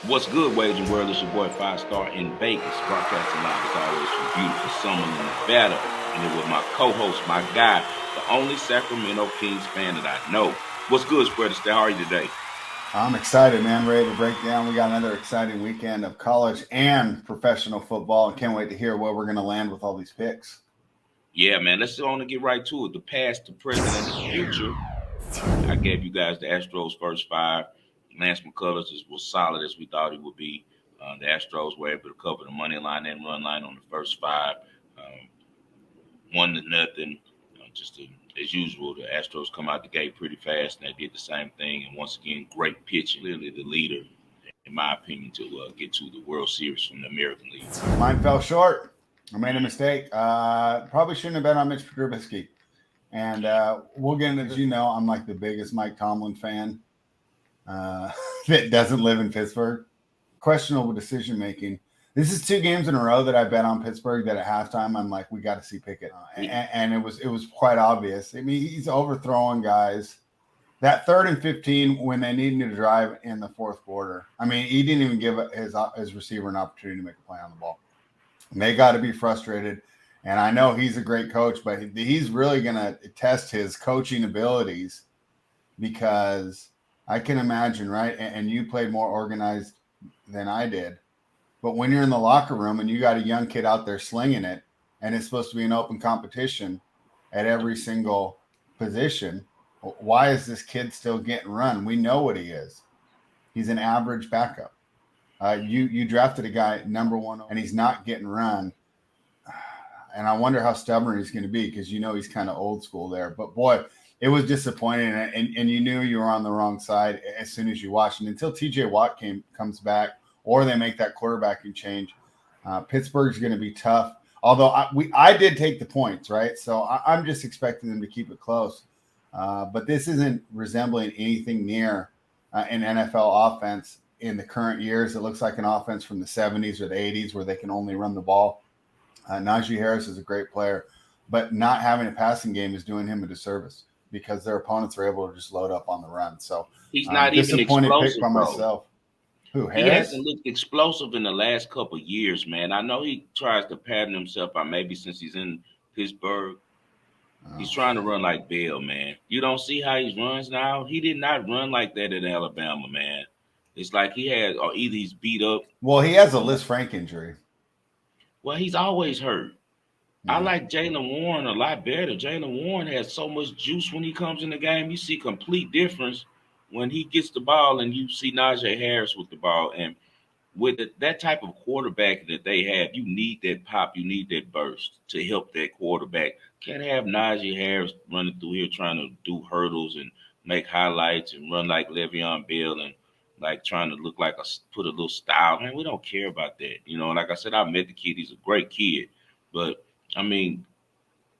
What's good, Wagering World? It's your boy Five Star in Vegas, broadcasting live as always from beautiful Summerlin, Nevada. And then with my co-host, my guy, the only Sacramento Kings fan that I know. What's good, Spread Astaire? How are you today? I'm excited, man. Ready to break down. We got another exciting weekend of college and professional football. And can't wait to hear where we're going to land with all these picks. Yeah, man. Let's go on and get right to it. The past, the present, and the future. I gave you guys the Astros first five. Lance McCullers was solid as we thought he would be. The Astros were able to cover the money line and run line on the first five. 1-0. Just as usual, the Astros come out the gate pretty fast, and they did the same thing. And once again, great pitching. Clearly, the leader, in my opinion, to get to the World Series from the American League. Mine fell short. I made a mistake. Probably shouldn't have bet on Mitch Trubisky. And we'll get into, as you know, I'm like the biggest Mike Tomlin fan that doesn't live in Pittsburgh. Questionable decision making. This is 2 games in a row that I bet on Pittsburgh that at halftime I'm like, we got to see Pickett, and it was quite obvious. I mean, he's overthrowing guys. That 3rd and 15 when they needed to drive in the 4th quarter. I mean, he didn't even give his receiver an opportunity to make a play on the ball. And they got to be frustrated. And I know he's a great coach, but he's really going to test his coaching abilities because I can imagine, right? And you played more organized than I did. But when you're in the locker room and you got a young kid out there slinging it, and it's supposed to be an open competition at every single position, why is this kid still getting run? We know what he is. He's an average backup. You drafted a guy number 1, and he's not getting run. And I wonder how stubborn he's going to be because he's kind of old school there. But boy, it was disappointing, and you knew you were on the wrong side as soon as you watched. And until T.J. Watt comes back, or they make that quarterbacking change, Pittsburgh's going to be tough. Although I did take the points, right? So I'm just expecting them to keep it close. But this isn't resembling anything near an NFL offense in the current years. It looks like an offense from the 70s or the 80s where they can only run the ball. Najee Harris is a great player, but not having a passing game is doing him a disservice because their opponents are able to just load up on the run. So He's not even disappointed pick explosive, by bro. myself. Who, He Harris? hasn't looked explosive in the last couple of years, man. I know he tries to pattern himself out maybe since he's in Pittsburgh. He's trying to run like Bell, man. You don't see how he runs now? He did not run like that in Alabama, man. It's like he had, or either he's beat up. Well, he has a Liz Frank injury. Well, he's always hurt. I Yeah. like Jalen Warren a lot better. Jalen Warren has so much juice when he comes in the game. You see complete difference when he gets the ball, and you see Najee Harris with the ball. And with that type of quarterback that they have, you need that pop, you need that burst to help that quarterback. Can't have Najee Harris running through here trying to do hurdles and make highlights and run like Le'Veon Bell and like trying to look like put a little style. Man, we don't care about that. Like I said, I met the kid. He's a great kid, but I mean,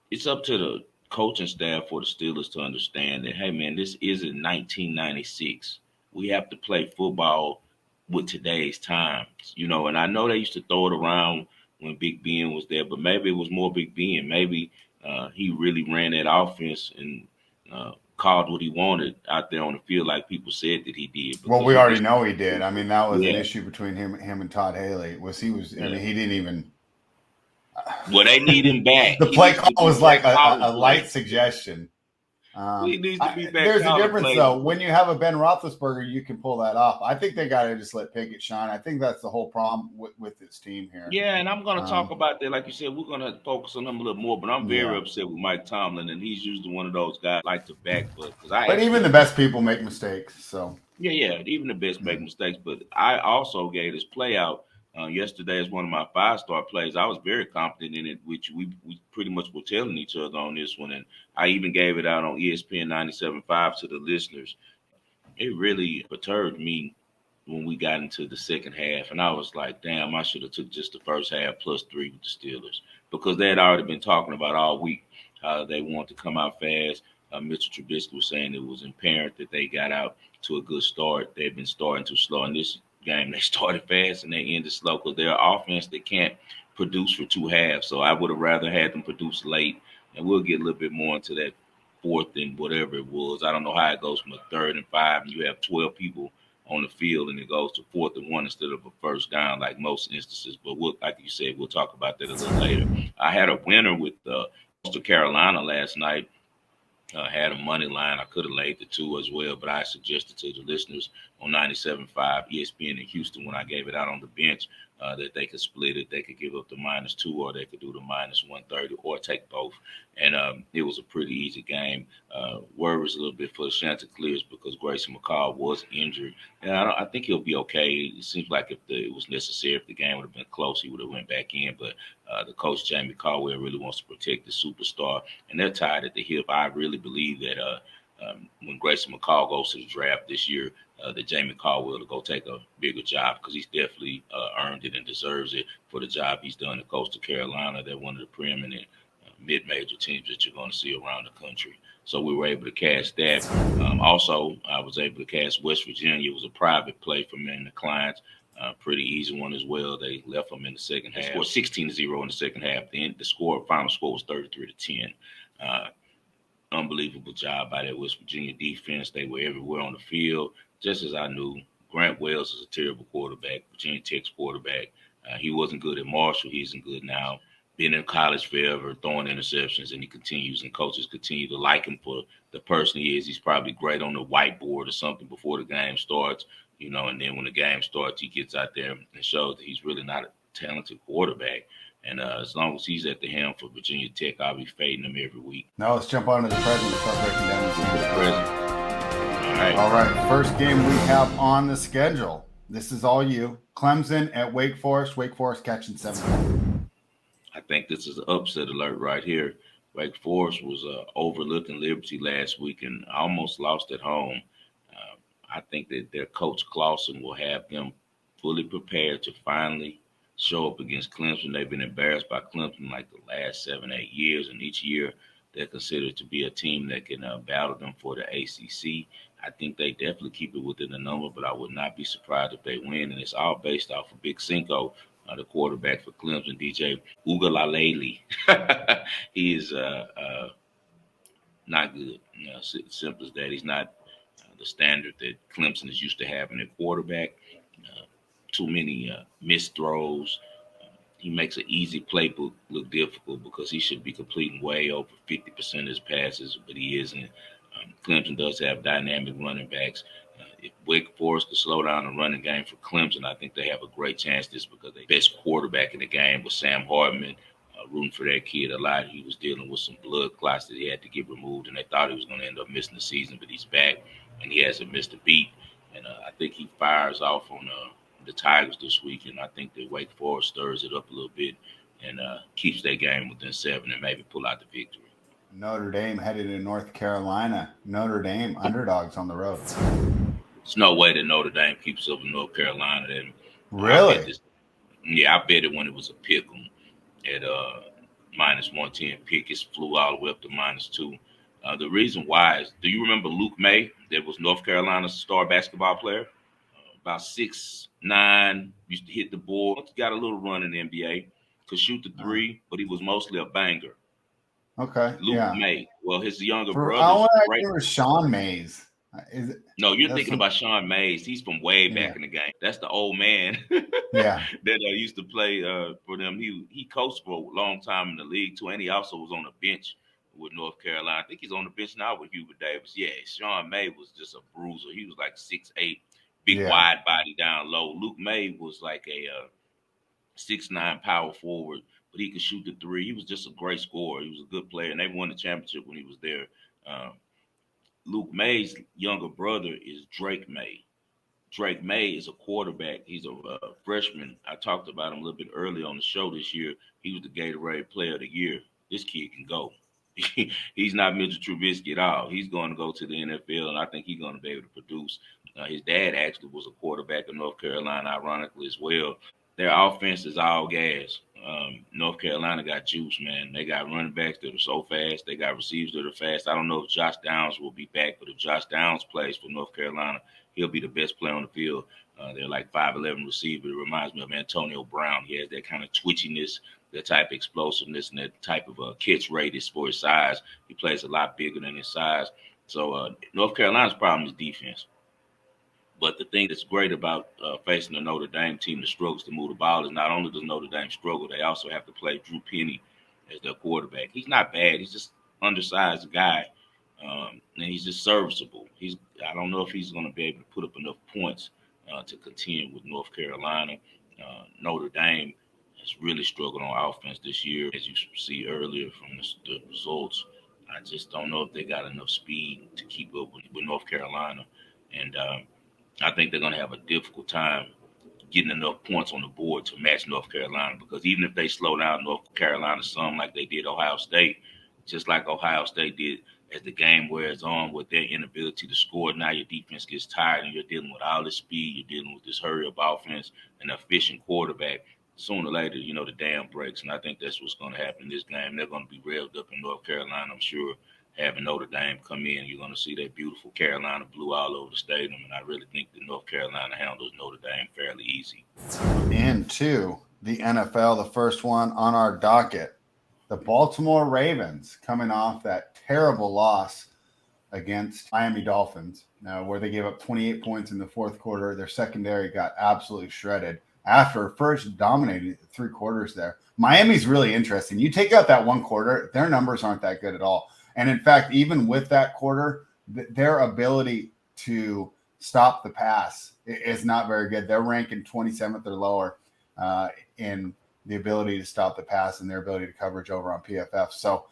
it's up to the coaching staff for the Steelers to understand that, hey, man, this isn't 1996. We have to play football with today's times, and I know they used to throw it around when Big Ben was there, but maybe it was more Big Ben. Maybe he really ran that offense and called what he wanted out there on the field like people said that he did. Well, Because we he already just, know he did. I mean, that was an yeah, issue between him and Todd Haley. I yeah. mean, he didn't even. Well, they need him back. The He play needs to call be was like back calling a light play. suggestion. He needs to be back There's a calling difference, plays. though. When you have a Ben Roethlisberger, you can pull that off. I think they got to just let Pickett shine. I think that's the whole problem with this team here. Yeah, and I'm going to talk about that. Like you said, we're going to focus on him a little more, but I'm very Yeah. upset with Mike Tomlin, and he's usually one of those guys like to back, because I But even actually, the best people make mistakes. So, yeah, even the best make mm. mistakes. But I also gave this play out yesterday as one of my 5-star plays. I was very confident in it, which we pretty much were telling each other on this one, and I even gave it out on ESPN 97.5 to the listeners. It really perturbed me when we got into the second half, and I was like, damn, I should have took just the first half +3 with the Steelers, because they had already been talking about all week how they wanted to come out fast. Mitchell Trubisky was saying it was apparent that they got out to a good start. They've been starting too slow in this game. They started fast and they ended slow because they're an offense that can't produce for 2 halves. So I would have rather had them produce late, and we'll get a little bit more into that fourth and whatever it was. I don't know how it goes from a 3rd and 5 and you have 12 people on the field and it goes to 4th and 1 instead of a first down like most instances. But like you said, we'll talk about that a little later. I had a winner with Coastal Carolina last night. Had a money line. I could have laid the 2 as well, but I suggested to the listeners on 97.5 ESPN in Houston when I gave it out on the bench that they could split it. They could give up the -2 or they could do the -130 or take both. And it was a pretty easy game. Word was a little bit for the Chanticleers because Grayson McCall was injured. And I think he'll be okay. It seems like if it was necessary, if the game would have been close, he would have went back in. But the coach, Jamie Caldwell, really wants to protect the superstar. And they're tied at the hip. I really believe that when Grayson McCall goes to the draft this year, that Jamie Caldwell will go take a bigger job because he's definitely earned it and deserves it for the job he's done at Coastal Carolina. They're one of the preeminent mid-major teams that you're going to see around the country. So we were able to cash that. Also, I was able to cash West Virginia. It was a private play for me and the clients. Pretty easy one as well. They left them in the second half. They scored 16-0 in the second half. The final score was 33-10. Unbelievable job by that West Virginia defense. They were everywhere on the field, just as I knew. Grant Wells is a terrible quarterback, Virginia Tech's quarterback. He wasn't good at Marshall. He isn't good now. Been in college forever, throwing interceptions, and he continues, and coaches continue to like him for the person he is. He's probably great on the whiteboard or something before the game starts, and then when the game starts, he gets out there and shows that he's really not a talented quarterback. And as long as he's at the helm for Virginia Tech, I'll be fading him every week. Now let's jump on to the present and start breaking down the present. All right. First game we have on the schedule. This is all you. Clemson at Wake Forest. Wake Forest catching 7. I think this is an upset alert right here. Wake Forest was overlooking Liberty last week and almost lost at home. I think that their coach Clawson will have them fully prepared to finally show up against Clemson. They've been embarrassed by Clemson like the last 7-8 years, and each year they're considered to be a team that can battle them for the ACC. I think they definitely keep it within the number, but I would not be surprised if they win, and it's all based off of Big Cinco, the quarterback for Clemson, DJ Uiagalelei. He is not good. Simple as that. He's not the standard that Clemson is used to having at quarterback. Too many missed throws. He makes an easy playbook look difficult because he should be completing way over 50% of his passes, but he isn't. Clemson does have dynamic running backs. If Wake Forest could slow down the running game for Clemson, I think they have a great chance just because the best quarterback in the game was Sam Hartman. Rooting for that kid a lot. He was dealing with some blood clots that he had to get removed, and they thought he was going to end up missing the season, but he's back, and he hasn't missed a beat. And I think he fires off on the Tigers this week, and I think that Wake Forest stirs it up a little bit and keeps their game within 7 and maybe pull out the victory. Notre Dame headed to North Carolina. Notre Dame underdogs on the road. There's no way that Notre Dame keeps up in North Carolina. Really? I bet it when it was a pick 'em at -110. Pickett flew all the way up to -2. The reason why is, do you remember Luke May, that was North Carolina's star basketball player? About 6'9", used to hit the board. Got a little run in the NBA. Could shoot the 3, but he was mostly a banger. Okay. Luke May. Well, his younger I brother. remember Sean Mays. No, you're thinking about Sean Mays. He's from way back in the game. That's the old man. Yeah. That used to play for them. He coached for a long time in the league too, and he also was on the bench with North Carolina. I think he's on the bench now with Hubert Davis. Yeah, Sean May was just a bruiser. He was like 6'8", big wide body down low. Luke May was like a 6'9" power forward, but he could shoot the 3. He was just a great scorer. He was a good player, and they won the championship when he was there. Luke May's younger brother is Drake May. Drake May is a quarterback. He's a freshman. I talked about him a little bit earlier on the show this year. He was the Gatorade Player of the Year. This kid can go. He's not Mitchell Trubisky at all. He's going to go to the NFL, and I think he's going to be able to produce. His dad actually was a quarterback in North Carolina, ironically, as well. Their offense is all gas. North Carolina got juice, man. They got running backs that are so fast. They got receivers that are fast. I don't know if Josh Downs will be back, but if Josh Downs plays for North Carolina, he'll be the best player on the field. They're like 5'11" receiver. It reminds me of Antonio Brown. He has that kind of twitchiness, that type of explosiveness, and that type of catch radius for his size. He plays a lot bigger than his size. So North Carolina's problem is defense. But the thing that's great about facing the Notre Dame team that struggles to move the ball is not only does Notre Dame struggle, they also have to play Drew Penny as their quarterback. He's not bad. He's just undersized guy, and he's just serviceable. I don't know if he's going to be able to put up enough points to contend with North Carolina. Notre Dame has really struggled on offense this year, as you see earlier from the results. I just don't know if they got enough speed to keep up with North Carolina, and I think they're going to have a difficult time getting enough points on the board to match North Carolina, because even if they slow down North Carolina some like they did Ohio State, just like Ohio State did as the game wears on with their inability to score, now your defense gets tired and you're dealing with all this speed, you're dealing with this hurry up offense and an efficient quarterback. Sooner or later, the dam breaks, and I think that's what's going to happen in this game. They're going to be revved up in North Carolina, I'm sure, having Notre Dame come in. You're going to see that beautiful Carolina blue all over the stadium, and I really think that North Carolina handles Notre Dame fairly easy. Into the NFL, the first one on our docket, the Baltimore Ravens, coming off that terrible loss against Miami Dolphins, where they gave up 28 points in the fourth quarter. Their secondary got absolutely shredded after first dominating 3 quarters there. Miami's really interesting. You take out that 1 quarter, their numbers aren't that good at all. And in fact, even with that quarter, their ability to stop the pass is not very good. They're ranking 27th or lower in the ability to stop the pass and their ability to coverage over on PFF. So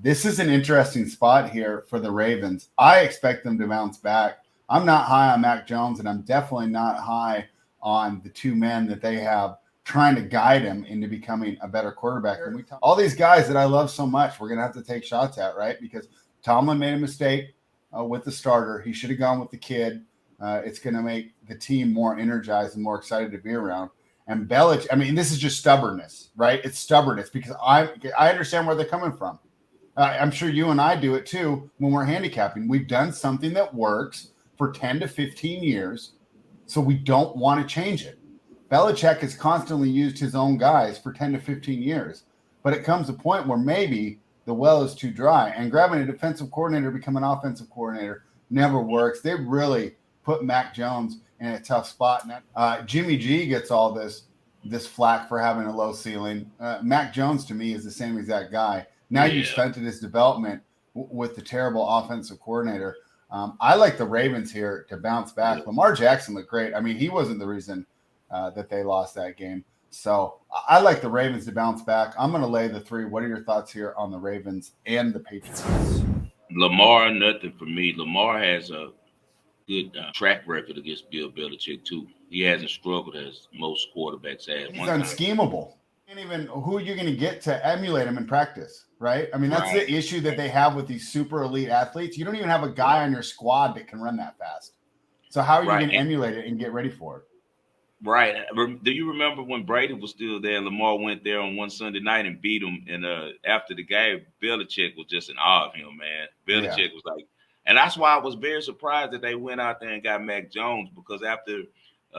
this is an interesting spot here for the Ravens. I expect them to bounce back. I'm not high on Mac Jones, and I'm definitely not high on the 2 men that they have trying to guide him into becoming a better quarterback. And all these guys that I love so much, we're going to have to take shots at, right? Because Tomlin made a mistake with the starter. He should have gone with the kid. It's going to make the team more energized and more excited to be around. And Belichick, I mean, this is just stubbornness, right? It's stubbornness because I understand where they're coming from. I'm sure you and I do it too when we're handicapping. We've done something that works for 10 to 15 years, so we don't want to change it. Belichick has constantly used his own guys for 10 to 15 years, but it comes a point where maybe the well is too dry, and grabbing a defensive coordinator to become an offensive coordinator never works. They really put Mac Jones in a tough spot. And Jimmy G gets all this flack for having a low ceiling. Mac Jones, to me, is the same exact guy. Now you've stunted his development with the terrible offensive coordinator. I like the Ravens here to bounce back. Yeah. Lamar Jackson looked great. I mean, he wasn't the reason that they lost that game. So I like the Ravens to bounce back. I'm going to lay the 3. What are your thoughts here on the Ravens and the Patriots? Lamar, nothing for me. Lamar has a good track record against Bill Belichick, too. He hasn't struggled as most quarterbacks have. He's unschemable. And even who are you going to get to emulate him in practice, right? I mean, that's the issue that they have with these super elite athletes. You don't even have a guy on your squad that can run that fast. So how are you going to emulate it and get ready for it? Right. Do you remember when Brady was still there and Lamar went there on one Sunday night and beat him? And after the game, Belichick was just in awe of him, man. Belichick was like, and that's why I was very surprised that they went out there and got Mac Jones, because after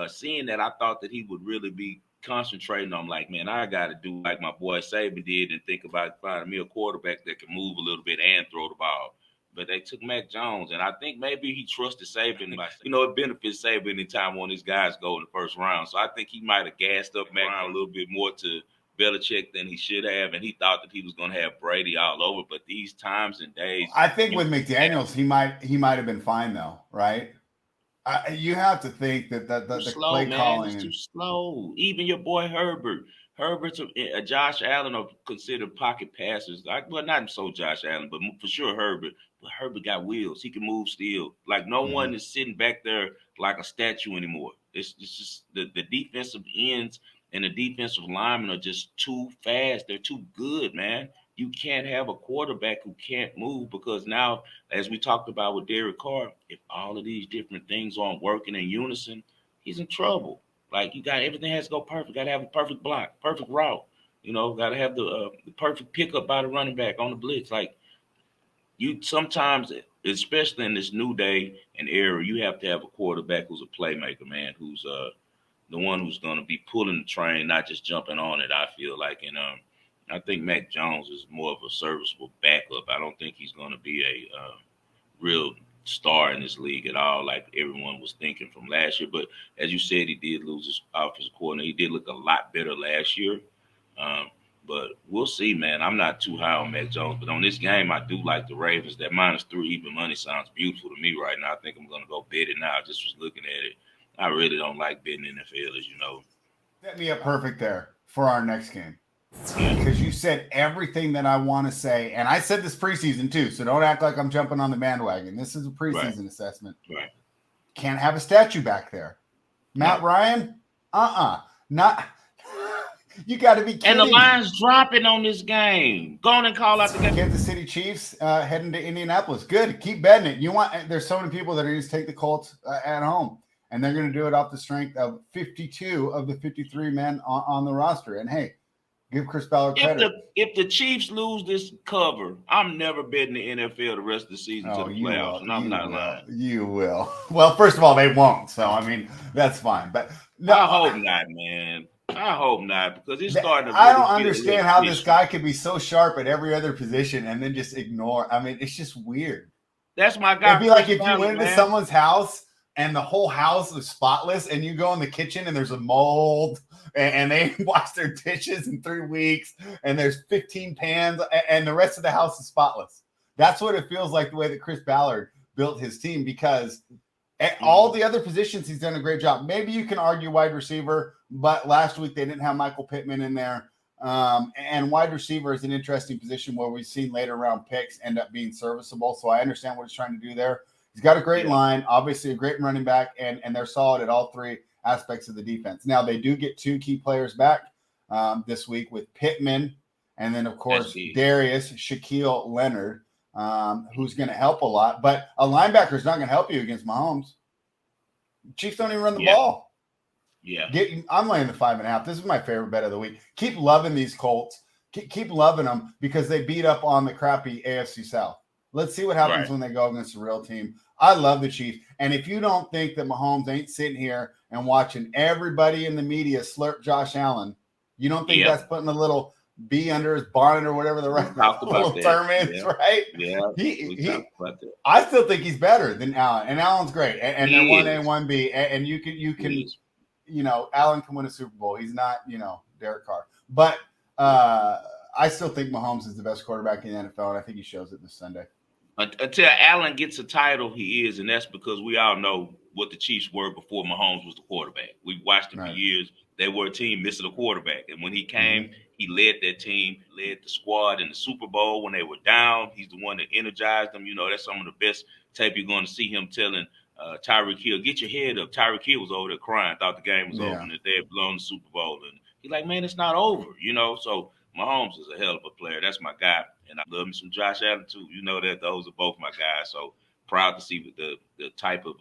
seeing that, I thought that he would really be concentrating on, like, man, I got to do like my boy Saban did and think about finding me a quarterback that can move a little bit and throw the ball. But they took Mac Jones, and I think maybe he trusted Saban. It benefits Saban anytime one of these guys go in the first round. So I think he might have gassed up Mac a little bit more to Belichick than he should have, and he thought that he was going to have Brady all over. But these times and days, I think with McDaniels, he might have been fine though, right? You have to think that the slow, play man. calling It's too slow. Even your boy Herbert's Josh Allen are considered pocket passers. Well, not so Josh Allen, but for sure Herbert. But Herbert got wheels. He can move still. Like no one is sitting back there like a statue anymore. It's just the defensive ends and the defensive linemen are just too fast. They're too good, man. You can't have a quarterback who can't move, because now, as we talked about with Derek Carr, if all of these different things aren't working in unison, he's in trouble. Like everything has to go perfect. Got to have a perfect block, perfect route. Got to have the perfect pickup by the running back on the blitz. Like you sometimes, especially in this new day and era, you have to have a quarterback who's a playmaker, man, who's the one who's going to be pulling the train, not just jumping on it. I feel like, and I think Mac Jones is more of a serviceable backup. I don't think he's going to be a real star in this league at all, like everyone was thinking from last year. But as you said, he did lose his offensive coordinator. He did look a lot better last year. Um, but we'll see, man. I'm not too high on Mac Jones, but on this game, I do like the Ravens. That -3 even money sounds beautiful to me right now. I think I'm going to go bet it now. I just was looking at it. I really don't like betting NFL, as you know. Set me up perfect there for our next game. Because you said everything that I want to say, and I said this preseason too, so don't act like I'm jumping on the bandwagon. This is a preseason assessment. Right. Can't have a statue back there. Matt Ryan? Not. You got to be kidding. And the line's dropping on this game. Go on and call out the game. Kansas City Chiefs heading to Indianapolis. Good. Keep betting it. There's so many people that are going to take the Colts at home, and they're going to do it off the strength of 52 of the 53 men on the roster. And hey, give Chris Ballard credit. If the Chiefs lose this cover, I'm never betting the NFL the rest of the season to the playoffs. And I'm not lying. You will. Well, first of all, they won't. So, I mean, that's fine. But no, I hope not, man. I hope not, because it's starting to I don't understand how this guy could be so sharp at every other position and then just ignore. I mean, it's just weird. That's my guy. It'd be like if you went into someone's house and the whole house is spotless, and you go in the kitchen and there's a mold, and they wash their dishes in 3 weeks, and there's 15 pans, and the rest of the house is spotless. That's what it feels like the way that Chris Ballard built his team, because at all the other positions, he's done a great job. Maybe you can argue wide receiver, but last week they didn't have Michael Pittman in there. And wide receiver is an interesting position where we've seen later round picks end up being serviceable. So I understand what he's trying to do there. He's got a great line, obviously a great running back, and they're solid at all three aspects of the defense. Now, they do get 2 key players back this week with Pittman, and then, of course, Darius, Shaquille Leonard, who's going to help a lot. But a linebacker is not going to help you against Mahomes. Chiefs don't even run the ball. Yeah. I'm laying the 5.5. This is my favorite bet of the week. Keep loving these Colts. Keep loving them because they beat up on the crappy AFC South. Let's see what happens when they go against a real team. I love the Chiefs. And if you don't think that Mahomes ain't sitting here and watching everybody in the media slurp Josh Allen, you don't think that's putting a little bee under his bonnet or whatever the right little term is, right? Yeah. I still think he's better than Allen. And Allen's great. And they're 1A, 1B. And you can Allen can win a Super Bowl. He's not, Derek Carr. But I still think Mahomes is the best quarterback in the NFL, and I think he shows it this Sunday. Until Allen gets a title, he is, and that's because we all know what the Chiefs were before Mahomes was the quarterback. We've watched them for years. They were a team missing a quarterback, and when he came, he led that team, led the squad in the Super Bowl when they were down. He's the one that energized them. That's some of the best tape you're going to see him telling Tyreek Hill, "Get your head up." Tyreek Hill was over there crying, thought the game was over, and that they had blown the Super Bowl. And he's like, "Man, it's not over," So Mahomes is a hell of a player. That's my guy. And I love me some Josh Allen, too. You know that those are both my guys. So proud to see the type of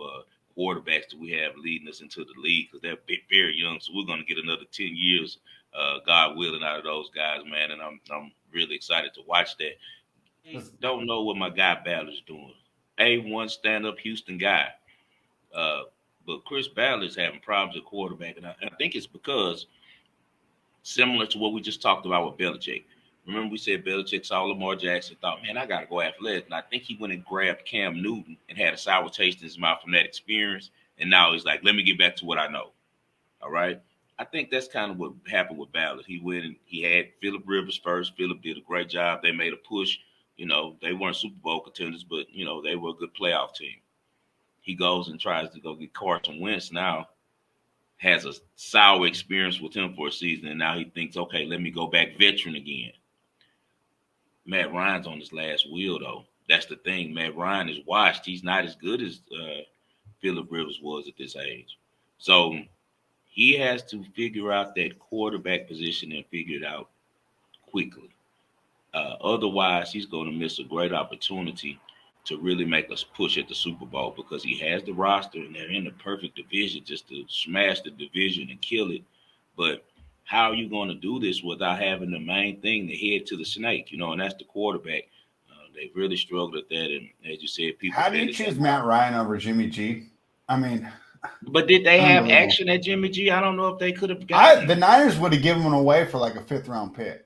quarterbacks that we have leading us into the league, because they're very young. So we're going to get another 10 years, God willing, out of those guys, man. And I'm really excited to watch that. Don't know what my guy Ballard's doing. A1 stand-up Houston guy. But Chris Ballard's having problems at quarterback. And I think it's because, similar to what we just talked about with Belichick. Remember we said Belichick saw Lamar Jackson, thought, man, I got to go athletic. And I think he went and grabbed Cam Newton and had a sour taste in his mouth from that experience. And now he's like, let me get back to what I know. All right? I think that's kind of what happened with Ballard. He went and he had Phillip Rivers first. Phillip did a great job. They made a push. They weren't Super Bowl contenders, but, they were a good playoff team. He goes and tries to go get Carson Wentz now. Has a sour experience with him for a season, and now he thinks, okay, let me go back veteran again. Matt Ryan's on his last wheel, though. That's the thing. Matt Ryan is washed. He's not as good as Phillip Rivers was at this age. So he has to figure out that quarterback position and figure it out quickly. Otherwise, he's going to miss a great opportunity to really make us push at the Super Bowl, because he has the roster and they're in the perfect division just to smash the division and kill it. But how are you going to do this without having the main thing, the head to the snake, and that's the quarterback. They really struggled at that. And as you said, people. How do you choose Matt Ryan over Jimmy G? I mean, but did they have action at Jimmy G? I don't know if they could have gotten the Niners would have given him away for like a 5th round pick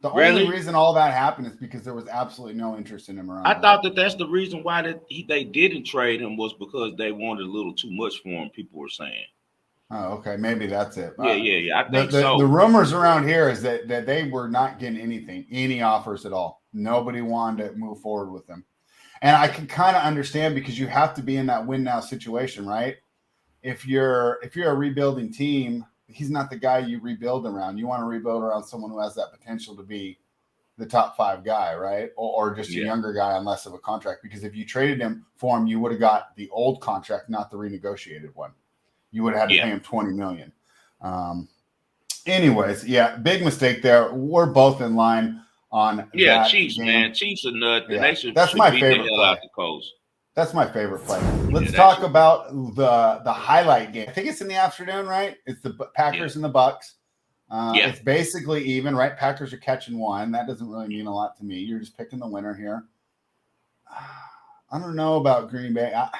The Really? only reason all that happened is because there was absolutely no interest in him around. I thought that's the reason why they didn't trade him was because they wanted a little too much for him. People were saying. Oh, okay, maybe that's it. Yeah. I think the so. The rumors around here is that they were not getting any offers at all. Nobody wanted to move forward with them, and I can kind of understand because you have to be in that win now situation, right? If you're a rebuilding team, he's not the guy you rebuild around. You want to rebuild around someone who has that potential to be the top 5 guy, right? Or just a younger guy on less of a contract. Because if you traded him for him, you would have got the old contract, not the renegotiated one. You would have had to pay him $20 million. Anyways, big mistake there. We're both in line on that Chiefs, game. Man. Chiefs are nuts. Yeah. They should That's my beat favorite the hell play. out the Colts. That's my favorite play. Let's talk about the highlight game. I think it's in the afternoon, right? It's the Packers and the Bucks. It's basically even, right? Packers are catching 1. That doesn't really mean a lot to me. You're just picking the winner here. I don't know about Green Bay. I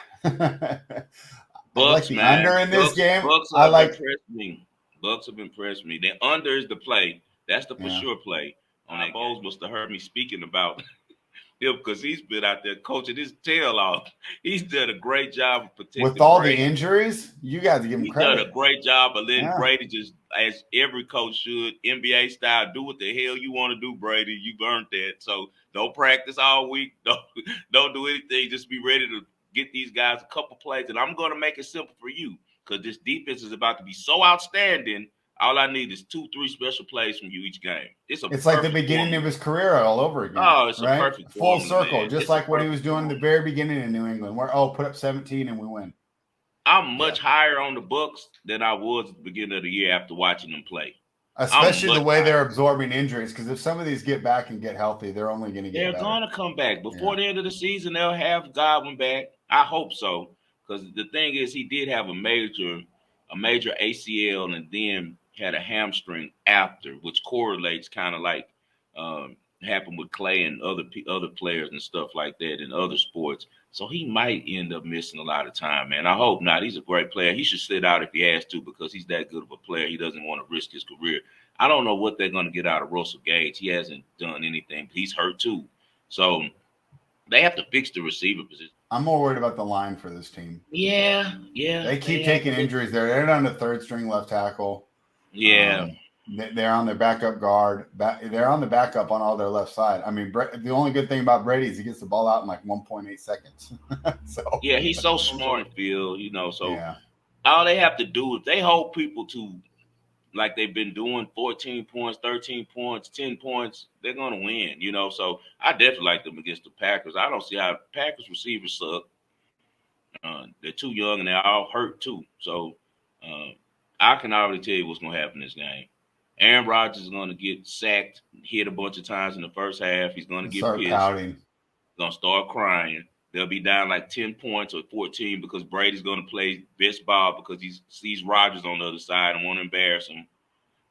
like the under in this game. Bucks have impressed me. Bucks have impressed me. The under is the play. That's the for sure play. Bowles must have heard me speaking about him because he's been out there coaching his tail off. He's done a great job of protecting with all Brady. the injuries. You got to give him credit. He's done a great job of letting Brady just, as every coach should, NBA style, do what the hell you want to do, Brady. You earned that. So don't practice all week. Don't do anything. Just be ready to get these guys a couple plays. And I'm going to make it simple for you because this defense is about to be so outstanding. All I need is 2-3 special plays from you each game. It's like the beginning of his career all over again. Oh, it's right? a perfect full formula, circle, man. Just like what he was doing in the very beginning in New England, where put up 17 and we win. I'm much higher on the Bucks than I was at the beginning of the year after watching them play. Especially the way they're absorbing injuries, because if some of these get back and get healthy, they're only going to get better. They're going to come back. Before the end of the season, they'll have Godwin back. I hope so, because the thing is, he did have a major ACL and then had a hamstring after, which correlates kind of like happened with Clay and other players and stuff like that in other sports. So he might end up missing a lot of time, man. I hope not. He's a great player. He should sit out if he has to because he's that good of a player. He doesn't want to risk his career. I don't know what they're going to get out of Russell Gage. He hasn't done anything. He's hurt too. So they have to fix the receiver position. I'm more worried about the line for this team. Yeah. They keep taking injuries there. They're down to third string left tackle. Yeah. They're on their backup guard. They're on the backup on all their left side. I mean, the only good thing about Brady is he gets the ball out in like 1.8 seconds. He's so smart, Phil. All they have to do is they hold people to, like they've been doing, 14 points, 13 points, 10 points, they're going to win, So I definitely like them against the Packers. I don't see how Packers receivers suck. They're too young and they're all hurt too. So I can already tell you what's going to happen in this game. Aaron Rodgers is going to get sacked, hit a bunch of times in the first half. He's going to get pissed. Pouting. He's going to start crying. They'll be down like 10 points or 14 because Brady's going to play best ball because he sees Rodgers on the other side and want to embarrass him.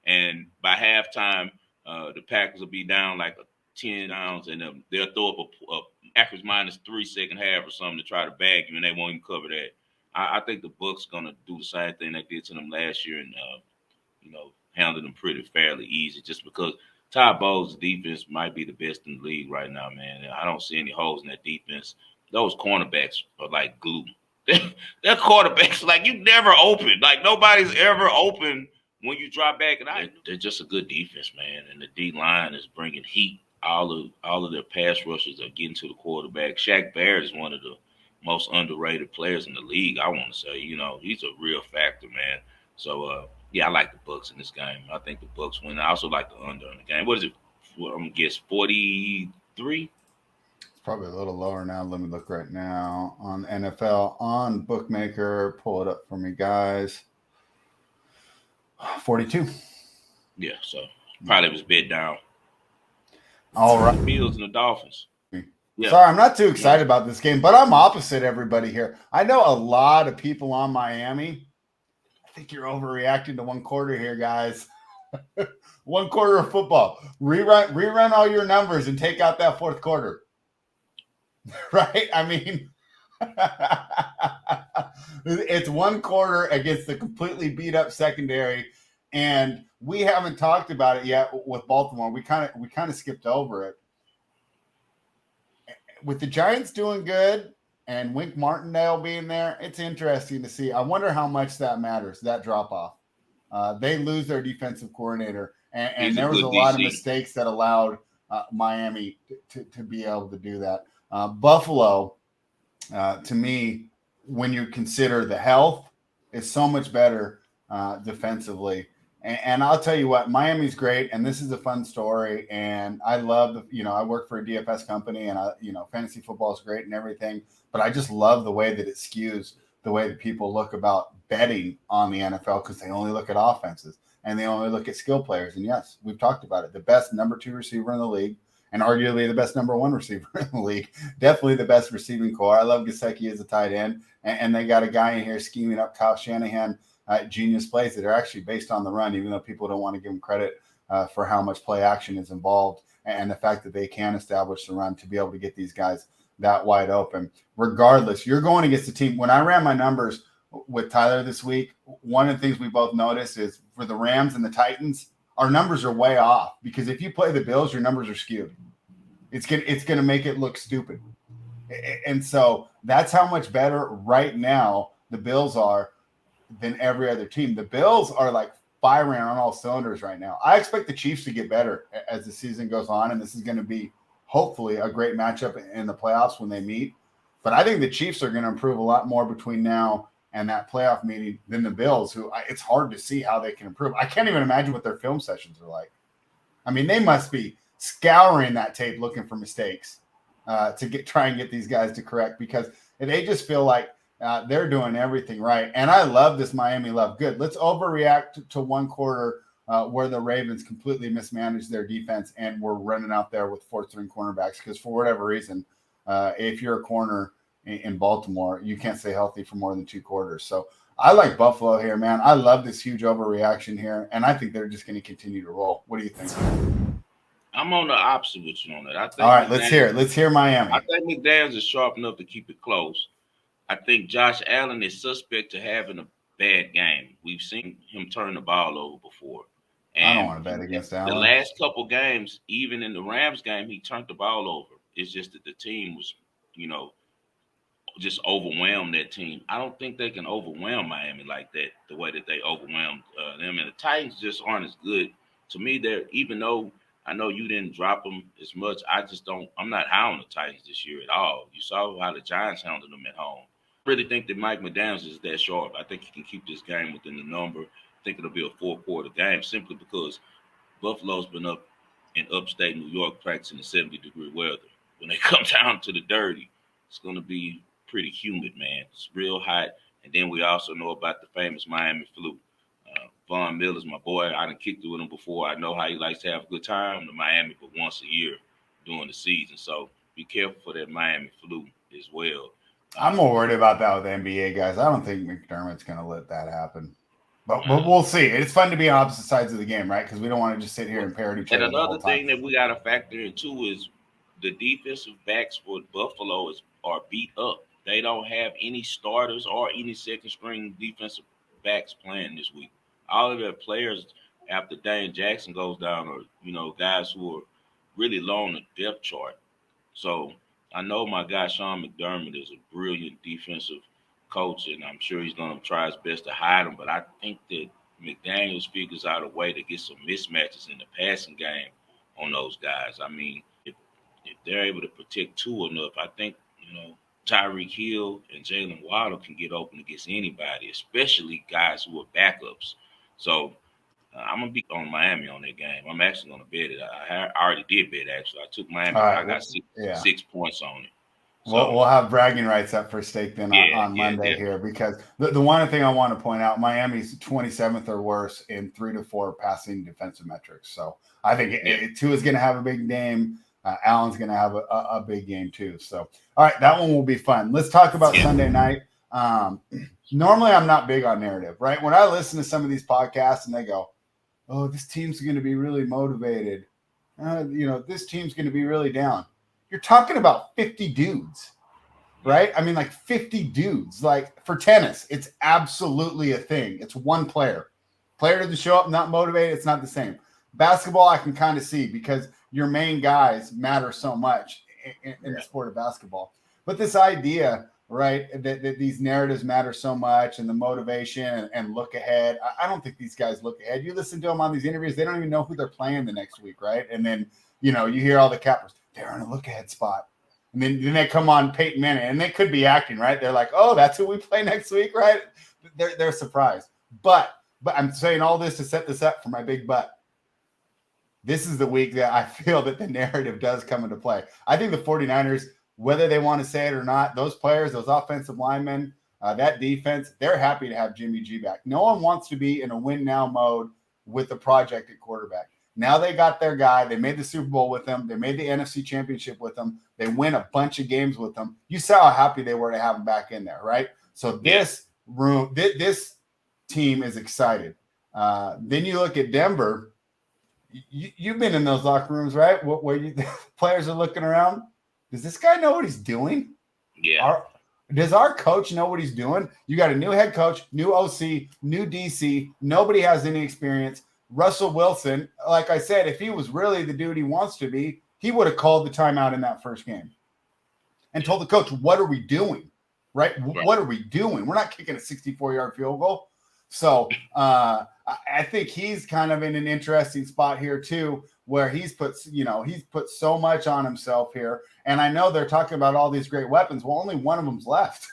And by halftime, the Packers will be down like 10 pounds, and they'll throw up a Packers -3 second half or something to try to bag you, and they won't even cover that. I think the Bucs going to do the same thing they did to them last year and, handle them pretty fairly easy just because Todd Bowles' defense might be the best in the league right now, man. I don't see any holes in that defense. Those cornerbacks are like glue. They're quarterbacks like you never open. Like nobody's ever open when you drop back. And they're just a good defense, man. And the D-line is bringing heat. All of their pass rushers are getting to the quarterback. Shaq Barrett is one of the most underrated players in the league, I want to say. He's a real factor, man. So, I like the Bucs in this game. I think the Bucs win. I also like the under in the game. What is it? I'm going to guess 43? It's probably a little lower now. Let me look right now on NFL, on Bookmaker. Pull it up for me, guys. 42. Yeah, so probably was bid down. All right. Bills and the Dolphins. Yeah. Sorry, I'm not too excited about this game, but I'm opposite everybody here. I know a lot of people on Miami. I think you're overreacting to one quarter here, guys. 1 quarter of football. Rerun all your numbers and take out that fourth quarter. Right? I mean, it's 1 quarter against the completely beat up secondary, And we haven't talked about it yet with Baltimore. We kind of skipped over it. With the Giants doing good and Wink Martindale being there, it's interesting to see. I wonder how much that matters, that drop off. They lose their defensive coordinator, and He's a there was good a lot of DC. mistakes that allowed Miami to be able to do that. Buffalo, to me, when you consider the health, is so much better defensively. And I'll tell you what, Miami's great, and this is a fun story. And I love, I work for a DFS company, and fantasy football is great and everything. But I just love the way that it skews the way that people look about betting on the NFL, because they only look at offenses and they only look at skill players. And yes, we've talked about it. The best number 2 receiver in the league, and arguably the best number 1 receiver in the league. Definitely the best receiving core. I love Gesicki as a tight end, and they got a guy in here scheming up Kyle Shanahan genius plays that are actually based on the run, even though people don't want to give them credit for how much play action is involved, and the fact that they can establish the run to be able to get these guys that wide open. Regardless, you're going against the team. When I ran my numbers with Tyler this week, one of the things we both noticed is for the Rams and the Titans, our numbers are way off, because if you play the Bills, your numbers are skewed. It's gonna make it look stupid. And so that's how much better right now the Bills are than every other team. The Bills are like firing on all cylinders right now. I expect the Chiefs to get better as the season goes on, and this is going to be hopefully a great matchup in the playoffs when they meet. But I think the Chiefs are going to improve a lot more between now and that playoff meeting than the Bills, who it's hard to see how they can improve. I can't even imagine what their film sessions are like. I mean, they must be scouring that tape looking for mistakes to try and get these guys to correct, because they just feel like they're doing everything right. And I love this Miami love. Good. Let's overreact to one quarter where the Ravens completely mismanaged their defense and were running out there with 4th-string cornerbacks, because for whatever reason, if you're a corner in Baltimore, you can't stay healthy for more than 2 quarters. So I like Buffalo here, man. I love this huge overreaction here, and I think they're just going to continue to roll. What do you think? I'm on the opposite with you on that. I think all right, let's hear it. Let's hear Miami. I think McDaniels is sharp enough to keep it close. I think Josh Allen is suspect to having a bad game. We've seen him turn the ball over before. And I don't want to bet against Allen. The last couple games, even in the Rams game, he turned the ball over. It's just that the team was, just overwhelmed that team. I don't think they can overwhelm Miami like that, the way that they overwhelmed them. And the Titans just aren't as good. To me, even though I know you didn't drop them as much, I'm not high on the Titans this year at all. You saw how the Giants handled them at home. I really think that Mike McDaniels is that sharp. I think he can keep this game within the number. I think it'll be a 4-quarter game, simply because Buffalo's been up in upstate New York practicing in 70-degree weather. When they come down to the dirty, it's going to be pretty humid, man. It's real hot. And then we also know about the famous Miami flu. Von Miller's my boy. I done kicked it with him before. I know how he likes to have a good time in Miami, but once a year during the season. So be careful for that Miami flu as well. I'm more worried about that with NBA guys. I don't think McDermott's going to let that happen. But we'll see. It's fun to be on opposite sides of the game, right? Because we don't want to just sit here and parrot each other. And another thing that we got to factor in, too, is the defensive backs for Buffalo are beat up. They don't have any starters or any second-string defensive backs playing this week. All of their players after Dane Jackson goes down are, guys who are really low on the depth chart. So I know my guy Sean McDermott is a brilliant defensive coach, and I'm sure he's going to try his best to hide him. But I think that McDaniels figures out a way to get some mismatches in the passing game on those guys. I mean, if they're able to protect Tua enough, I think, Tyreek Hill and Jalen Waddle can get open against anybody, especially guys who are backups. So I'm going to be on Miami on that game. I'm actually going to bet it. I already did bet, actually. I took Miami. Right, I got 6 points on it. So, we'll have bragging rights up for stake then on Monday here, because the one thing I want to point out, Miami's 27th or worse in 3 to 4 passing defensive metrics. So I think Tua's going to have a big game. Allen's going to have a big game too. So, all right, that one will be fun. Let's talk about Sunday night. Normally, I'm not big on narrative, right? When I listen to some of these podcasts and they go, oh, this team's going to be really motivated. This team's going to be really down. You're talking about 50 dudes, right? I mean, like 50 dudes. Like for tennis, it's absolutely a thing. It's one player Player doesn't show up, not motivated, it's not the same. Basketball, I can kind of see because your main guys matter so much in the sport of basketball. But this idea, right, that these narratives matter so much and the motivation and look ahead, I don't think these guys look ahead. You listen to them on these interviews, they don't even know who they're playing the next week, right? And then, you hear all the cappers, they're in a look ahead spot. And then they come on Peyton Manning, and they could be acting, right? They're like, oh, that's who we play next week, right? They're surprised. But I'm saying all this to set this up for my big but. This is the week that I feel that the narrative does come into play. I think the 49ers, whether they want to say it or not, those players, those offensive linemen, that defense, they're happy to have Jimmy G back. No one wants to be in a win-now mode with the project at quarterback. Now they got their guy. They made the Super Bowl with him. They made the NFC Championship with him. They win a bunch of games with him. You saw how happy they were to have him back in there, right? So this team is excited. Then you look at Denver. You've been in those locker rooms, right? Where players are looking around. Does this guy know what he's doing? Yeah. Does our coach know what he's doing? You got a new head coach, new OC, new DC. Nobody has any experience. Russell Wilson, like I said, if he was really the dude he wants to be, he would have called the timeout in that first game and told the coach, what are we doing? Right? What are we doing? We're not kicking a 64-yard field goal. So I think he's kind of in an interesting spot here too, where he's put so much on himself here. And I know they're talking about all these great weapons. Well, only one of them's left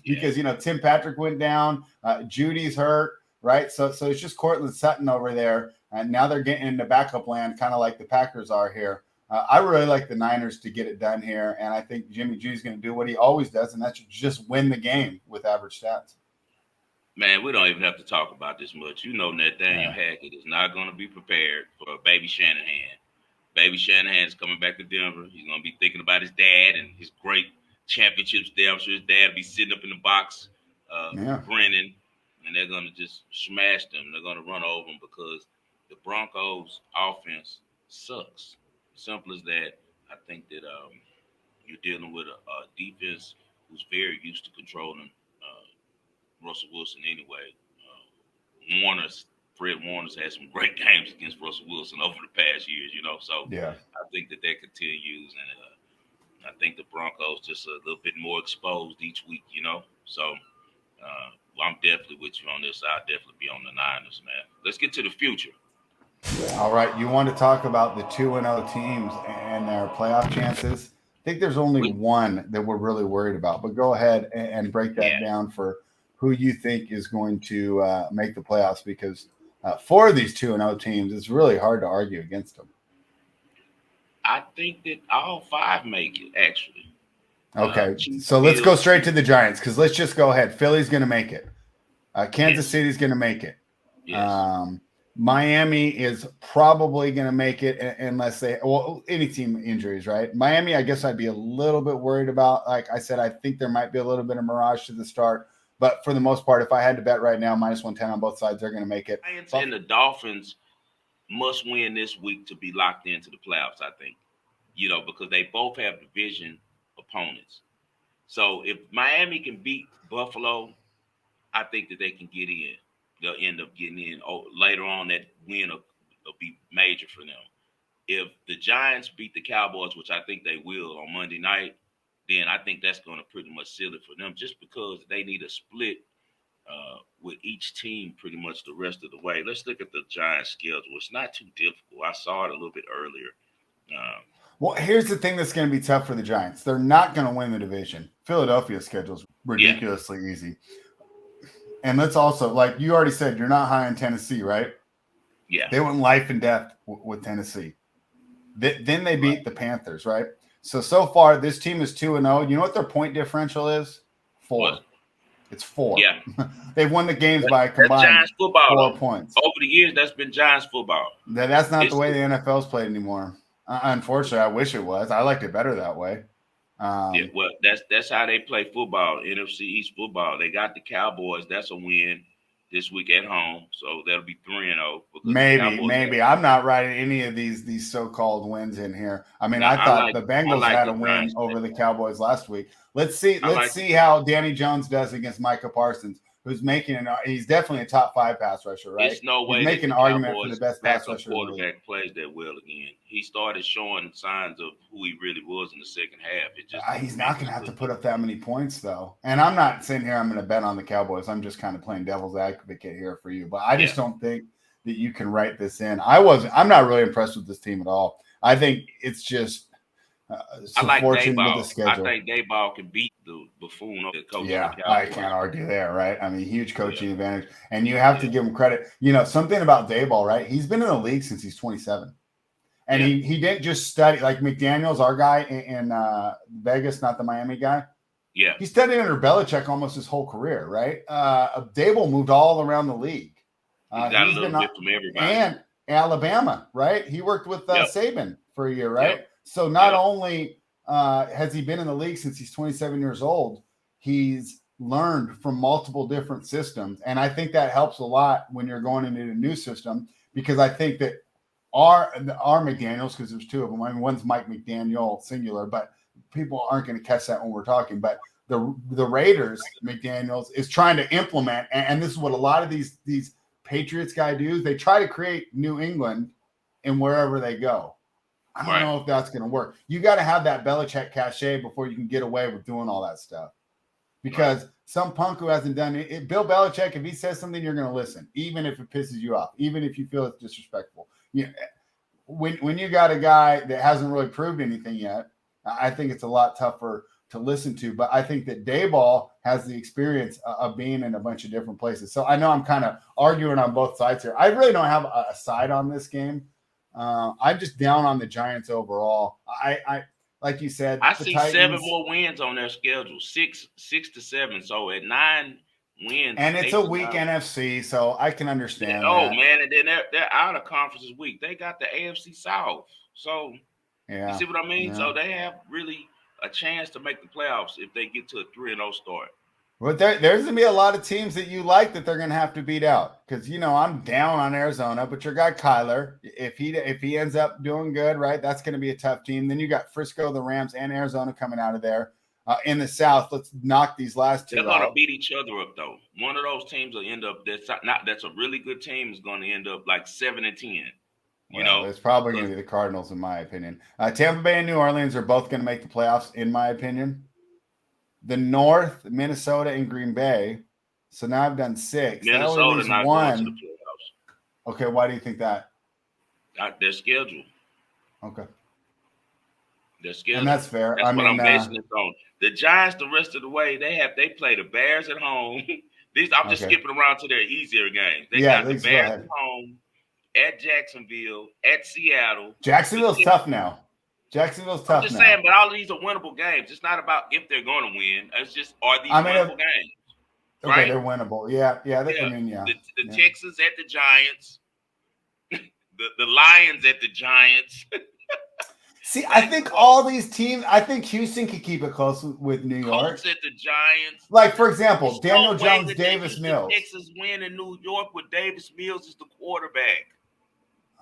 because, Tim Patrick went down. Judy's hurt. Right. So it's just Cortland Sutton over there. And now they're getting into backup land, kind of like the Packers are here. I really like the Niners to get it done here. And I think Jimmy G is going to do what he always does, and that's just win the game with average stats. Man, we don't even have to talk about this much. Nathaniel Hackett is not going to be prepared for Baby Shanahan. Baby Shanahan is coming back to Denver. He's going to be thinking about his dad and his great championships there. I'm sure his dad will be sitting up in the box, grinning. And they're going to just smash them. They're going to run over them because the Broncos' offense sucks. Simple as that. I think that you're dealing with a defense who's very used to controlling Russell Wilson anyway. Fred Warner's had some great games against Russell Wilson over the past years, So I think that continues. And I think the Broncos just a little bit more exposed each week, So I'm definitely with you on this. I'll definitely be on the Niners, man. Let's get to the future. All right. You want to talk about the 2-0 teams and their playoff chances? I think there's only one that we're really worried about, but go ahead and break that down for who you think is going to make the playoffs, because for these 2-0 teams, it's really hard to argue against them. I think that all five make it, actually. Okay, so let's go straight to the Giants, because let's just go ahead. Philly's going to make it. Kansas City's going to make it. Yes. Miami is probably going to make it unless any team injuries, right? Miami, I guess I'd be a little bit worried about. Like I said, I think there might be a little bit of mirage to the start. But for the most part, if I had to bet right now, -110 on both sides, they're going to make it. And the Dolphins must win this week to be locked into the playoffs, I think. Because they both have division opponents. So if Miami can beat Buffalo, I think that they can get in. They'll end up getting in. Later on, that win will be major for them. If the Giants beat the Cowboys, which I think they will on Monday night, then I think that's going to pretty much seal it for them, just because they need a split with each team pretty much the rest of the way. Let's look at the Giants' schedule. It's not too difficult. I saw it a little bit earlier. Well, here's the thing that's going to be tough for the Giants. They're not going to win the division. Philadelphia's schedule is ridiculously easy. And let's also, like you already said, you're not high on Tennessee, right? Yeah. They went life and death with Tennessee. Then they beat the Panthers, right? So far, this team is 2-0. You know what their point differential is? 4. What? It's 4. Yeah. They've won the games by a combined Giants football, 4 though. points. Over the years, that's been Giants football. That's not the way the NFL's played anymore. Unfortunately, I wish it was. I liked it better that way. That's how they play football, NFC East football. They got the Cowboys. That's a win this week at home, so that'll be 3-0. Maybe. I'm not writing any of these so-called wins in here. I mean, I thought the Bengals had a win over the Cowboys last week. Let's see how Danny Jones does against Micah Parsons. who's making he's definitely a top 5 pass rusher, right? It's no way he's making that an the argument for the Cowboys best pass backup rusher in the league. quarterback plays that well again. He started showing signs of who he really was in the second half. It just He's not going to have to put up that many points, though. And I'm not sitting here, I'm going to bet on the Cowboys. I'm just kind of playing devil's advocate here for you. But I just don't think that you can write this in. I'm not really impressed with this team at all. I think it's just I like fortune with the schedule. I think Dayball can beat the buffoon of the coach. Yeah, I can't argue there, right? I mean, huge coaching advantage. And you have to give him credit. You know, something about Dayball, right? He's been in the league since he's 27. And he didn't just study like McDaniels, our guy in Vegas, not the Miami guy. Yeah. He studied under Belichick almost his whole career, right? Dable moved all around the league. He's got a little bit from everybody. And Alabama, right? He worked with Saban for a year, right? Yep. So not only has he been in the league since he's 27 years old, he's learned from multiple different systems. And I think that helps a lot when you're going into a new system, because I think that our McDaniels, because there's 2 of them. I mean, one's Mike McDaniel singular, but people aren't going to catch that when we're talking. But the Raiders McDaniels is trying to implement, and this is what a lot of these Patriots guys do. They try to create New England in wherever they go. I don't know if that's going to work. You got to have that Belichick cachet before you can get away with doing all that stuff. Because some punk who hasn't done it, Bill Belichick, if he says something, you're going to listen, even if it pisses you off, even if you feel it's disrespectful. When you got a guy that hasn't really proved anything yet, I think it's a lot tougher to listen to. But I think that Dayball has the experience of being in a bunch of different places. So I know I'm kind of arguing on both sides here. I really don't have a side on this game. I'm just down on the Giants overall. I like you said, I see Titans, 7 more wins on their schedule, 6 to 7. So at 9 wins, and it's a weak NFC, so I can understand. Man, and then they're out of conference this week. They got the AFC South, so you see what I mean. Yeah. So they have really a chance to make the playoffs if they get to a 3-0 start. But there's going to be a lot of teams that you like that they're going to have to beat out, because I'm down on Arizona, but your guy Kyler, if he ends up doing good, right, that's going to be a tough team. Then you got Frisco, the Rams, and Arizona coming out of there. In the South, let's knock these last 2 out. They're going to beat each other up, though. One of those teams will end up that's a really good team is going to end up like 7-10. It's probably going to be the Cardinals, in my opinion. Tampa Bay and New Orleans are both going to make the playoffs, in my opinion. The North, Minnesota, and Green Bay. So now I've done 6. Minnesota not going to the playoffs. Okay, why do you think that? Their schedule. Okay. Their schedule. And that's fair. That's what I'm basing it on. The Giants, the rest of the way, they play the Bears at home. I'm just skipping around to their easier games. They got the Bears at home, at Jacksonville, at Seattle. Jacksonville's tough now. I'm just saying, but all of these are winnable games. It's not about if they're going to win. It's just, are these winnable games? Okay, right? They're winnable. Yeah. The Texans at the Giants. the Lions at the Giants. See, I think all these teams, I think Houston could keep it close with New York. Colts at the Giants. Like, for example, Daniel Jones, Davis Mills. Texas win in New York with Davis Mills as the quarterback.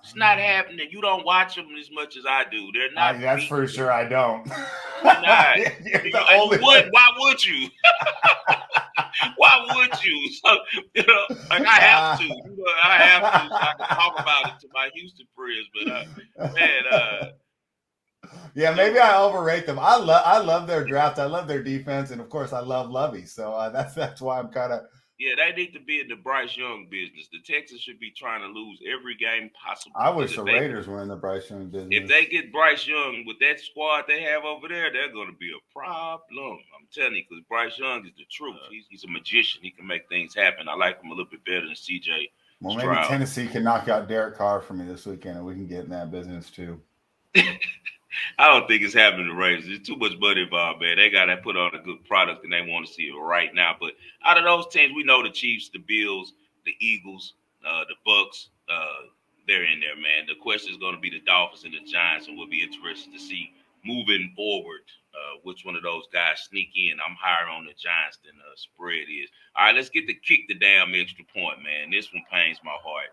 It's not happening. You don't watch them as much as I do. They're not. That's for sure. I don't. Not. Why would you? Why would you? So, like I have to. I have to. So I can talk about it to my Houston friends. But yeah, maybe I overrate them. I love their draft. I love their defense, and of course, I love Lovey. So that's why I'm kind of. Yeah, they need to be in the Bryce Young business. The Texans should be trying to lose every game possible. I wish the Raiders were in the Bryce Young business. If they get Bryce Young with that squad they have over there, they're going to be a problem. I'm telling you, because Bryce Young is the truth. He's a magician. He can make things happen. I like him a little bit better than CJ. Well, maybe Tennessee can knock out Derek Carr for me this weekend, and we can get in that business too. I don't think it's happening to Raiders. There's too much money involved, man. They got to put on a good product, and they want to see it right now. But out of those teams, we know the Chiefs, the Bills, the Eagles, the Bucks, they're in there, man. The question is going to be the Dolphins and the Giants, and we'll be interested to see moving forward which one of those guys sneak in. I'm higher on the Giants than the spread is. All right, let's get to kick the damn extra point, man. This one pains my heart.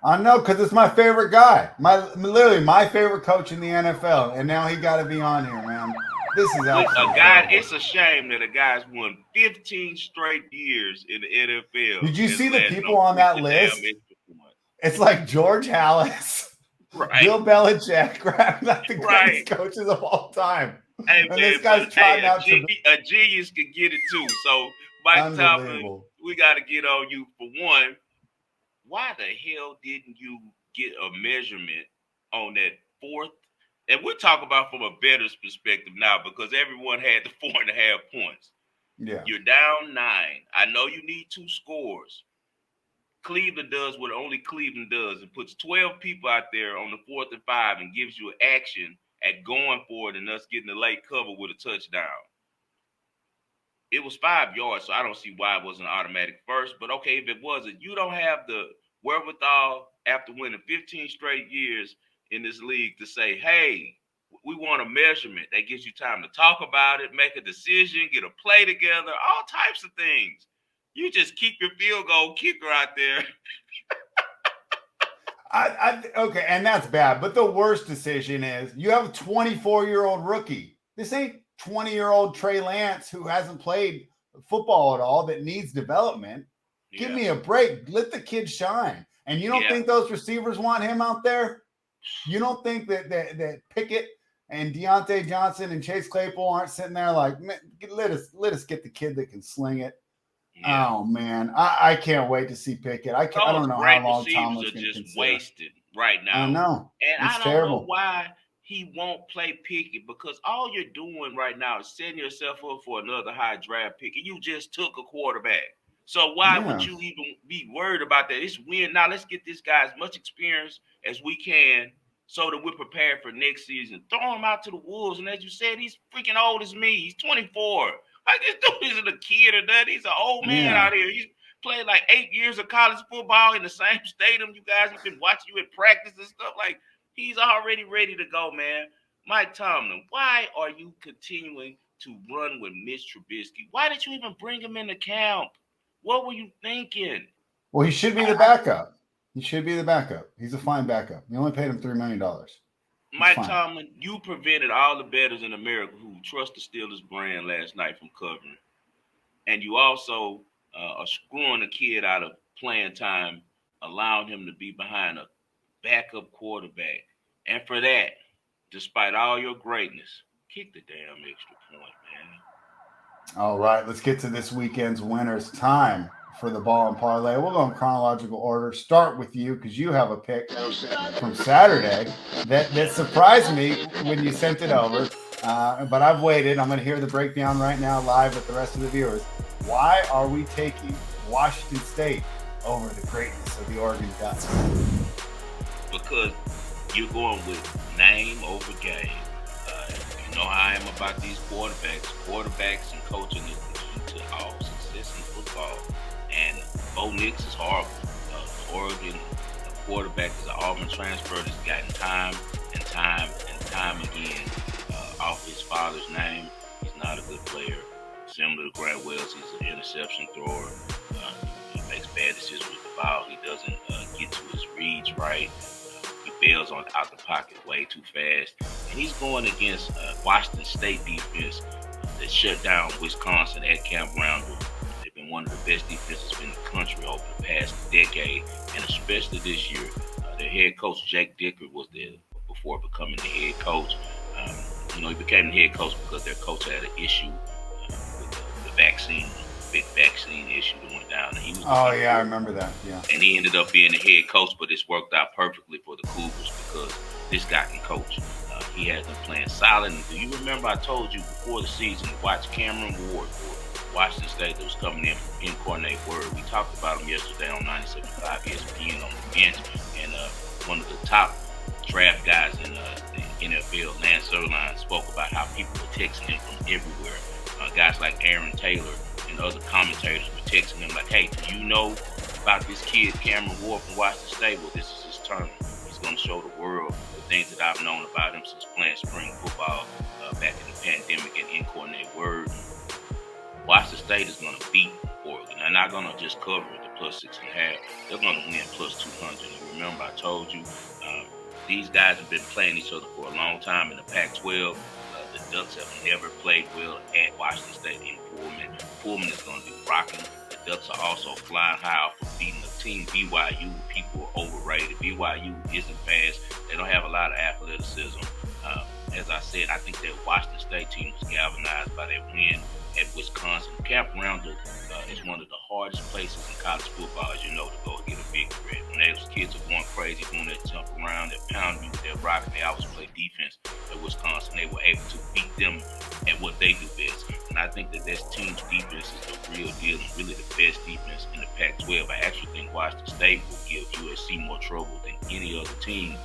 I know, because it's my favorite guy. Literally my favorite coach in the NFL, and now he got to be on here, man. This is actually A guy. terrible. It's a shame that a guy's won 15 straight years in the NFL. Did you His see the last people don't on reach that the damn list? extra point. It's like George Hallis, Right, Bill Belichick, like the right. greatest coaches of all time. Hey And man, this but guy's trotting out a genius can get it too. So Mike Tomlin, unbelievable. we got to get on you for one. Why the hell didn't you get a measurement on that fourth? And we're talking about from a bettor's perspective now because everyone had the 4.5 points. Yeah. You're down 9. I know you need 2 scores. Cleveland does what only Cleveland does and puts 12 people out there on the 4th and 5 and gives you action at going for it and us getting the late cover with a touchdown. It was 5 yards, so I don't see why it wasn't an automatic first. But okay, if it wasn't, you don't have the wherewithal after winning 15 straight years in this league to say, hey, we want a measurement that gives you time to talk about it, make a decision, get a play together, all types of things. You just keep your field goal kicker out there. Okay, and that's bad. But the worst decision is you have a 24-year-old rookie. This ain't 20-year-old Trey Lance who hasn't played football at all that needs development. Give me a break. Let the kid shine. And you don't think those receivers want him out there? You don't think that Pickett and Deontay Johnson and Chase Claypool aren't sitting there like, man, let us get the kid that can sling it. Yeah. Oh man, I can't wait to see Pickett. I don't know how long Tomlin's going to consider. Wasted right now. I know, and it's I don't terrible. know why he won't play Pickett because all you're doing right now is setting yourself up for another high draft pick, and you just took a quarterback. So why would you even be worried about that? It's win now. Let's get this guy as much experience as we can so that we're prepared for next season. Throw him out to the wolves, and as you said, he's freaking old as me. He's 24. Like this dude isn't a kid or nothing. He's an old man out here. He's played like 8 years of college football in the same stadium. You guys have been watching you at practice and stuff. Like he's already ready to go, man. Mike Tomlin, why are you continuing to run with Mitch Trubisky? Why did you even bring him into camp? What were you thinking? Well, he should be the backup. He should be the backup. He's a fine backup. You only paid him $3 million. Mike Tomlin, you prevented all the bettors in America who trust the Steelers brand last night from covering. And you also are screwing a kid out of playing time, allowing him to be behind a backup quarterback. And for that, despite all your greatness, kick the damn extra point, man. All right, let's get to this weekend's winners. Time for the Ball and Parlay. We'll go in chronological order. Start with you because you have a pick from Saturday that surprised me when you sent it over. But I've waited. I'm going to hear the breakdown right now live with the rest of the viewers. Why are we taking Washington State over the greatness of the Oregon Ducks? Because you're going with name over game. You know how I am about these quarterbacks. Quarterbacks and coaching is the key to all success in football. And Bo Nix is horrible. Oregon quarterback is an Auburn transfer that's gotten time and time again off his father's name. He's not a good player. Similar to Grant Wells, he's an interception thrower. He makes bad decisions with the ball. He doesn't get to his reads right. He bails out the pocket way too fast. And he's going against Washington State defense that shut down Wisconsin at Camp Randall. They've been one of the best defenses in the country over the past decade, and especially this year. Their head coach, Jake Dicker, was there before becoming the head coach. He became the head coach because their coach had an issue with the vaccine, big vaccine issue that went down. And I remember that. Yeah. And he ended up being the head coach, but it's worked out perfectly for the Cougars because this guy can coach. He has been playing solid. And do you remember I told you before the season to watch Cameron Ward for Washington State that was coming in from Incarnate Word? We talked about him yesterday on 97.5 ESPN on the bench. And one of the top draft guys in the NFL, Lance Zierlein, spoke about how people were texting him from everywhere. Guys like Aaron Taylor and other commentators were texting him like, hey, do you know about this kid, Cameron Ward from Washington State? Well, this is his turn. He's going to show the world the things that I've known about him since playing spring football back in the pandemic at Incarnate Word. Washington State is going to beat Oregon. They're not going to just cover it to +6.5. They're going to win +200. And remember, I told you, these guys have been playing each other for a long time in the Pac-12. The Ducks have never played well at Washington State in Pullman. Pullman is going to be rocking. The Ducks are also flying high off of beating the team BYU. People are overrated. BYU isn't fast. They don't have a lot of athleticism. As I said, I think that Washington State team was galvanized by that win at Wisconsin. Camp Randall is one of the hardest places in college football, as you know, to go get a victory. When those kids are going crazy, doing that jump around, they're pounding you with their rock, and they always play defense at Wisconsin. They were able to beat them at what they do best. And I think that this team's defense is the real deal and really the best defense in the Pac-12. I actually think Washington State will give USC more trouble than any other team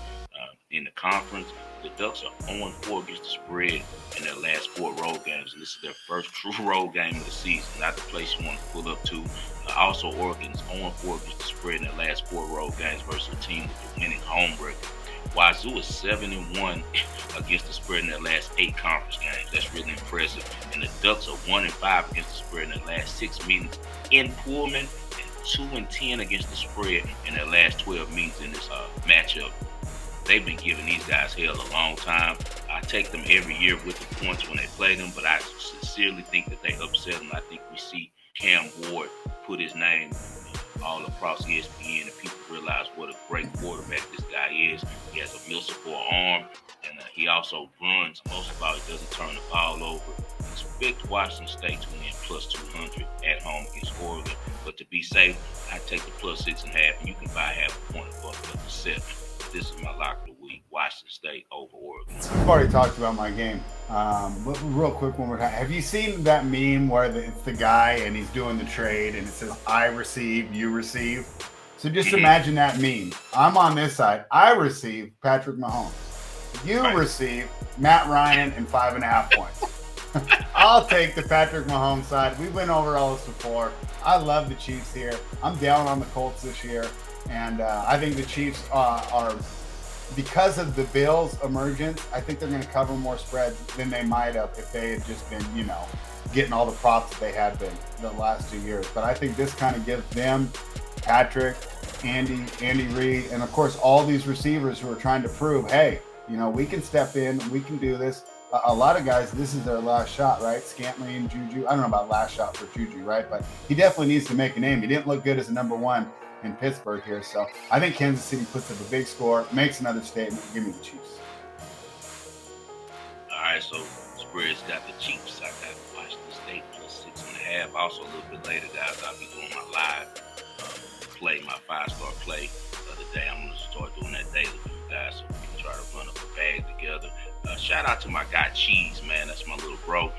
in the conference. The Ducks are 0-4 against the spread in their last 4 road games, and this is their first true road game of the season, not the place you want to pull up to. Also, Oregon is 0-4 against the spread in their last 4 road games versus a team with the winning home record. Wazoo is 7-1 against the spread in their last 8 conference games. That's really impressive. And the Ducks are 1-5 against the spread in their last 6 meetings in Pullman, and 2-10 against the spread in their last 12 meetings in this matchup. They've been giving these guys hell a long time. I take them every year with the points when they play them, but I sincerely think that they upset them. I think we see Cam Ward put his name all across ESPN, and people realize what a great quarterback this guy is. He has a mill-support arm, and he also runs. Most of all, he doesn't turn the ball over. Expect Washington State to win plus 200 at home against Oregon. But to be safe, I take the plus 6.5, and you can buy half a point above the 7. This is my lock of the week, Washington State over Oregon. I've already talked about my game. But real quick, one more time. Have you seen that meme where it's the guy and he's doing the trade and it says, I receive, you receive? So just imagine that meme. I'm on this side. I receive Patrick Mahomes. You receive Matt Ryan and 5.5 points. I'll take the Patrick Mahomes side. We went over all this before. I love the Chiefs here. I'm down on the Colts this year. And I think the Chiefs are, because of the Bills' emergence, I think they're going to cover more spreads than they might have if they had just been, getting all the props that they had been the last 2 years. But I think this kind of gives them, Patrick, Andy Reid, and of course all these receivers who are trying to prove, hey, we can step in, we can do this. A lot of guys, this is their last shot, right? Scantling and Juju. I don't know about last shot for Juju, right? But he definitely needs to make a name. He didn't look good as a number 1 in Pittsburgh here. So I think Kansas City puts up a big score, makes another statement. Give me the Chiefs. All right, so spreads got the Chiefs. I got Washington State plus 6.5. Also, a little bit later, guys, I'll be doing my live play, my 5-star play of the day. I'm going to start doing that daily for you guys so we can try to run up a bag together. Shout out to my guy Cheese, man. That's my little bro.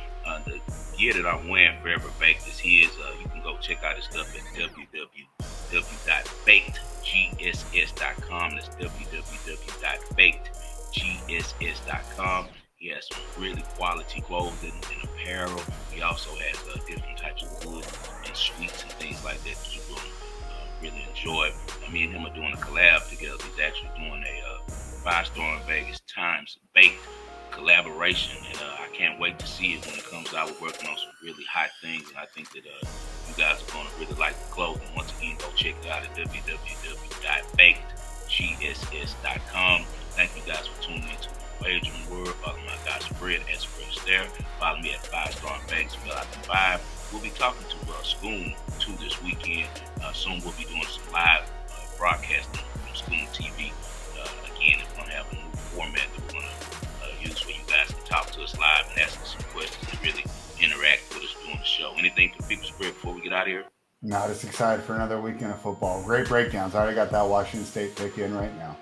The gear that I'm wearing, Forever Baked, is his. You can go check out his stuff at www.bakedgss.com. That's www.bakedgss.com. He has some really quality clothing and apparel. He also has different types of wood and sweets and things like that that you're going to really enjoy. Me and him are doing a collab together. He's actually doing a 5-star in Vegas times baked collaboration, and I can't wait to see it when it comes out. We're working on some really hot things, and I think that you guys are going to really like the clothing. Once again, go check it out at www.bakedgss.com. Thank you guys for tuning into Wagering World. Follow my guy Spread Astaire. Follow me at 5-star in Vegas. Fill out the vibe. We'll be talking to Schoon 2 this weekend. Soon we'll be doing some live broadcasting from Schoon TV. Again, we're going to have a new format that we're going to use where you guys can talk to us live and ask us some questions and really interact with us during the show. Anything for people, Spread, before we get out of here? No, just excited for another weekend of football. Great breakdowns. I already got that Washington State pick in right now.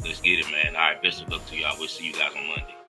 Let's get it, man. All right, best of luck to y'all. We'll see you guys on Monday.